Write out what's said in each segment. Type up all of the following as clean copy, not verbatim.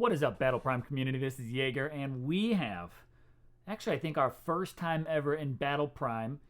What is up, Battle Prime community? This is Jaeger, and we have, actually, I think our first time ever in Battle Prime,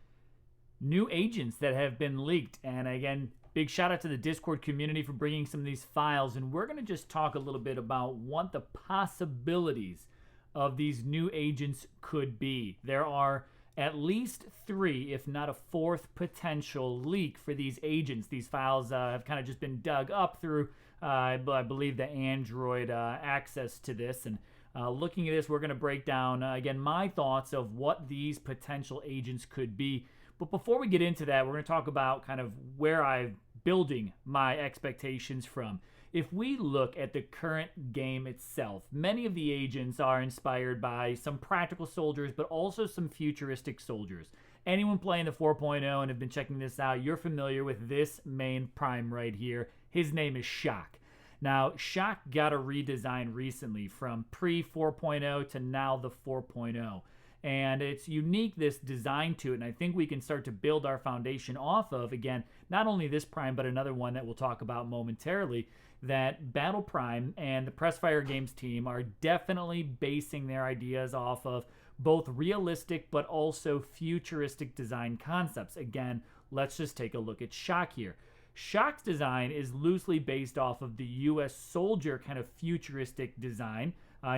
new agents that have been leaked. And again, big shout out to the Discord community for bringing some of these files. And we're going to just talk a little bit about what the possibilities of these new agents could be. There are at least three, if not a fourth potential leak for these agents. These files have kind of just been dug up through, I believe, the Android access to this. And looking at this, we're going to break down, again, my thoughts of what these potential agents could be. But before we get into that, we're going to talk about kind of where I'm building my expectations from. If we look at the current game itself, many of the agents are inspired by some practical soldiers, but also some futuristic soldiers. Anyone playing the 4.0 and have been checking this out, you're familiar with this main prime right here. His name is Shock. Now, Shock got a redesign recently from pre-4.0 to now the 4.0. And it's unique, this design to it, and I think we can start to build our foundation off of, again, not only this prime, but another one that we'll talk about momentarily, that Battle Prime and the Pressfire Games team are definitely basing their ideas off of both realistic but also futuristic design concepts. Again, let's just take a look at Shock here. Shock's design is loosely based off of the U.S. soldier kind of futuristic design.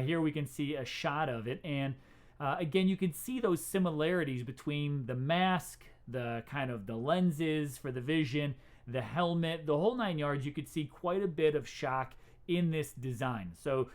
Here we can see a shot of it, and again, you can see those similarities between the mask, the kind of the lenses for the vision, the helmet, the whole nine yards. You could see quite a bit of Shock in this design. So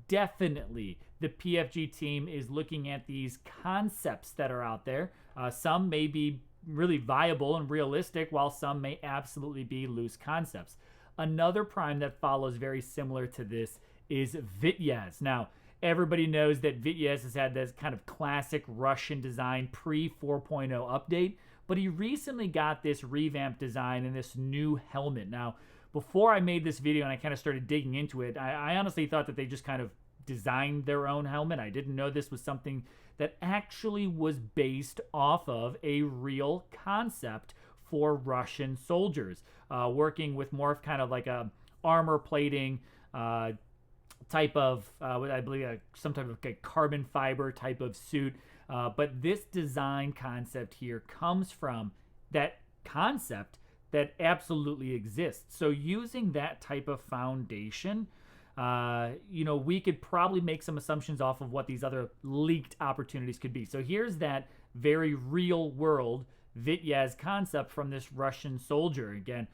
definitely the PFG team is looking at these concepts that are out there. Some may be really viable and realistic, while some may absolutely be loose concepts. Another prime that follows very similar to this is Vityaz. Now, everybody knows that Vityaz has had this kind of classic Russian design pre-4.0 update, but he recently got this revamped design and this new helmet. Now, before I made this video and I kind of started digging into it, I honestly thought that they just kind of designed their own helmet. I didn't know this was something that actually was based off of a real concept for Russian soldiers, working with more of kind of like a armor plating type of, I believe, some type of carbon fiber type of suit. But this design concept here comes from that concept that absolutely exists. So using that type of foundation, we could probably make some assumptions off of what these other leaked opportunities could be. So here's that very real world Vityaz concept from this Russian soldier. Again,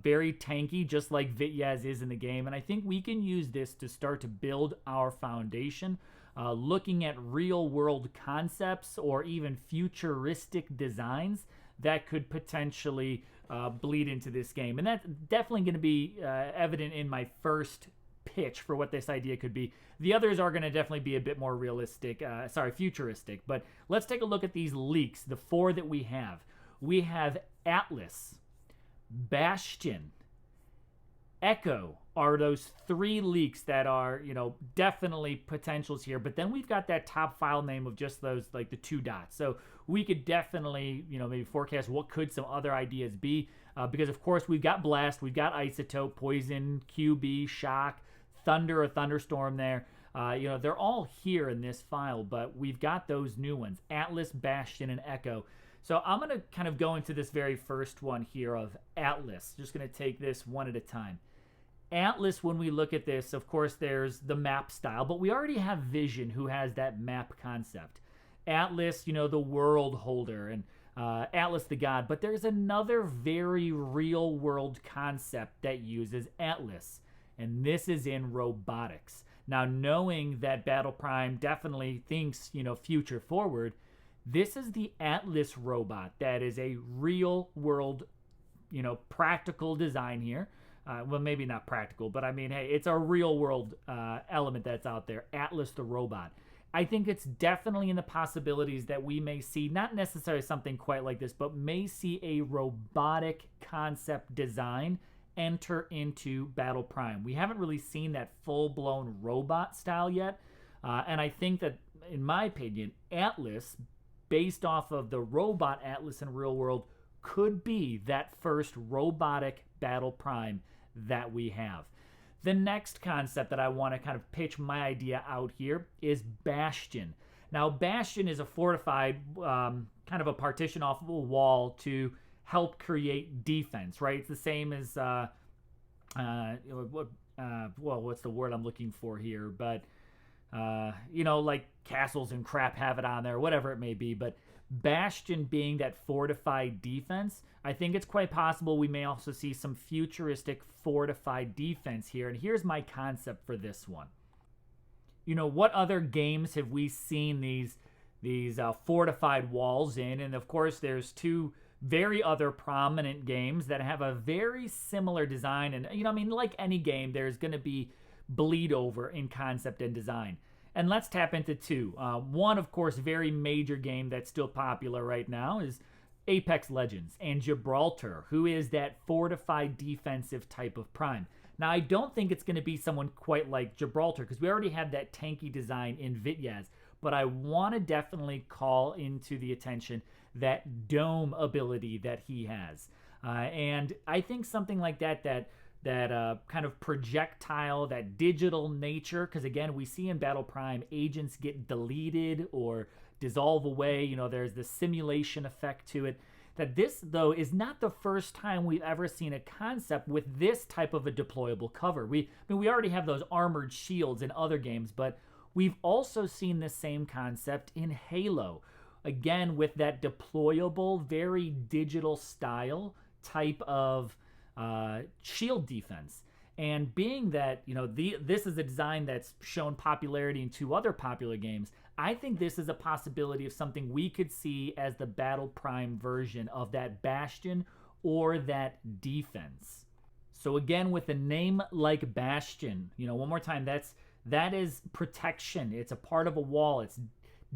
very tanky, just like Vityaz is in the game. And I think we can use this to start to build our foundation, looking at real world concepts or even futuristic designs that could potentially bleed into this game. And that's definitely going to be evident in my first pitch for what this idea could be. The others are going to definitely be a bit more realistic, futuristic. But let's take a look at these leaks, the four that we have. We have Atlas, Bastion, Echo are those three leaks that are, definitely potentials here. But then we've got that top file name of just those, like the two dots. So we could definitely, maybe forecast what could some other ideas be. Because, of course, we've got Blast, we've got Isotope, Poison, QB, Shock, Thunder, or Thunderstorm there. They're all here in this file, but we've got those new ones, Atlas, Bastion, and Echo. So I'm going to kind of go into this very first one here of Atlas. Just going to take this one at a time. Atlas, when we look at this, of course, there's the map style, but we already have Vision, who has that map concept. Atlas, the world holder, and Atlas the god. But there's another very real world concept that uses Atlas, and this is in robotics. Now, knowing that Battle Prime definitely thinks, future forward, this is the Atlas robot that is a real world, practical design here. Well, maybe not practical, but I mean, hey, it's a real world element that's out there. Atlas the robot. I think it's definitely in the possibilities that we may see, not necessarily something quite like this, but may see a robotic concept design enter into Battle Prime. We haven't really seen that full-blown robot style yet. And I think that, in my opinion, Atlas, based off of the robot Atlas in real world, could be that first robotic Battle Prime that we have. The next concept that I want to kind of pitch my idea out here is Bastion. Now, Bastion is a fortified, kind of a partition off of a wall to help create defense, right? It's the same as, what's the word I'm looking for here? But, like castles and crap have it on there, whatever it may be. But Bastion being that fortified defense, I think it's quite possible we may also see some futuristic fortified defense here. And here's my concept for this one. What other games have we seen these fortified walls in? And of course, there's two very other prominent games that have a very similar design. And, like any game, there's going to be bleed over in concept and design. And let's tap into two. One, of course, very major game that's still popular right now is Apex Legends and Gibraltar, who is that fortified defensive type of prime. Now, I don't think it's going to be someone quite like Gibraltar because we already have that tanky design in Vityaz, but I want to definitely call into the attention that dome ability that he has. And I think something like that kind of projectile, that digital nature, because again, we see in Battle Prime, agents get deleted or dissolve away. There's the simulation effect to it. That this, though, is not the first time we've ever seen a concept with this type of a deployable cover. We already have those armored shields in other games, but we've also seen the same concept in Halo. Again, with that deployable, very digital style type of shield defense. And being that, this is a design that's shown popularity in two other popular games, I think this is a possibility of something we could see as the Battle Prime version of that Bastion or that defense. So again, with a name like Bastion, one more time, that is protection. It's a part of a wall. It's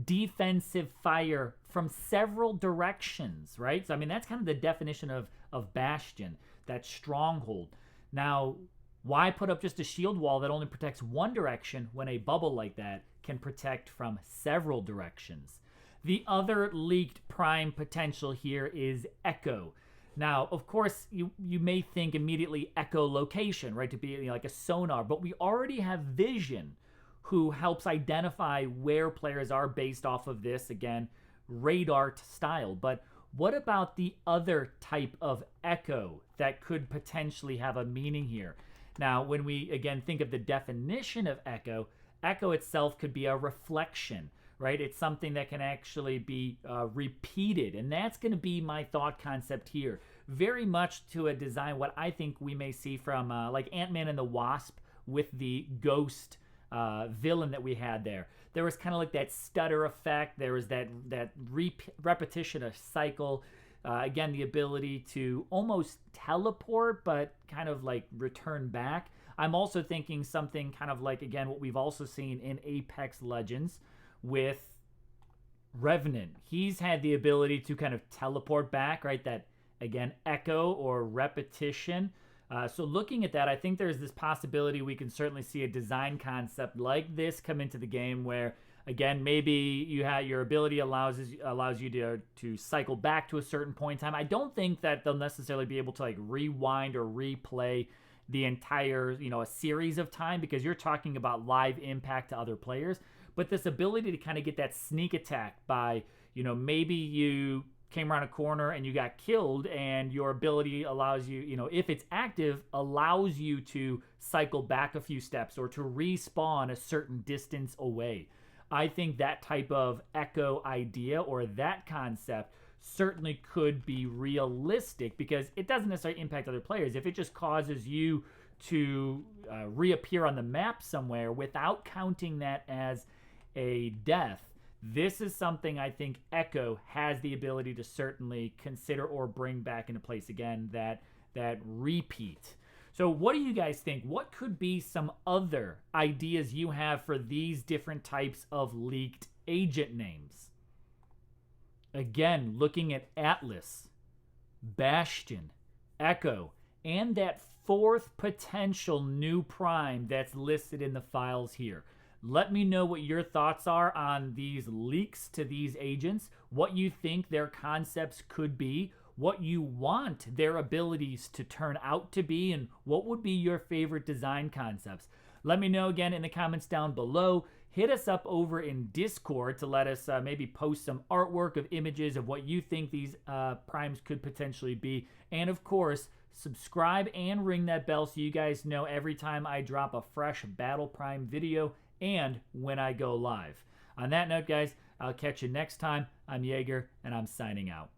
defensive fire from several directions, right? So, that's kind of the definition of Bastion, that stronghold. Now, why put up just a shield wall that only protects one direction when a bubble like that can protect from several directions? The other leaked prime potential here is Echo. Now, of course, you may think immediately echolocation, right, to be like a sonar, but we already have Vision, who helps identify where players are based off of this, again, radar style. But what about the other type of echo that could potentially have a meaning here? Now, when we, again, think of the definition of echo, echo itself could be a reflection, right? It's something that can actually be repeated. And that's going to be my thought concept here. Very much to a design, what I think we may see from like Ant-Man and the Wasp with the ghost villain that we had there. There was kind of like that stutter effect. There was that repetition of cycle. Again, the ability to almost teleport, but kind of like return back. I'm also thinking something kind of like, again, what we've also seen in Apex Legends with Revenant. He's had the ability to kind of teleport back, right? That, again, echo or repetition. So looking at that, I think there's this possibility we can certainly see a design concept like this come into the game where, again, maybe you have your ability allows you to cycle back to a certain point in time. I don't think that they'll necessarily be able to like rewind or replay the entire, a series of time, because you're talking about live impact to other players. But this ability to kind of get that sneak attack by, maybe you came around a corner and you got killed, and your ability allows you, if it's active, allows you to cycle back a few steps or to respawn a certain distance away. I think that type of echo idea or that concept certainly could be realistic, because it doesn't necessarily impact other players. If it just causes you to reappear on the map somewhere without counting that as a death, this is something I think Echo has the ability to certainly consider or bring back into place again, that repeat. So what do you guys think? What could be some other ideas you have for these different types of leaked agent names? Again, looking at Atlas, Bastion, Echo, and that fourth potential new prime that's listed in the files here. Let me know what your thoughts are on these leaks to these agents, what you think their concepts could be, what you want their abilities to turn out to be and what would be your favorite design concepts. Let me know again in the comments down below. Hit us up over in Discord to let us maybe post some artwork of images of what you think these primes could potentially be. And of course, subscribe and ring that bell so you guys know every time I drop a fresh Battle Prime video and when I go live. On that note, guys, I'll catch you next time. I'm Jaeger, and I'm signing out.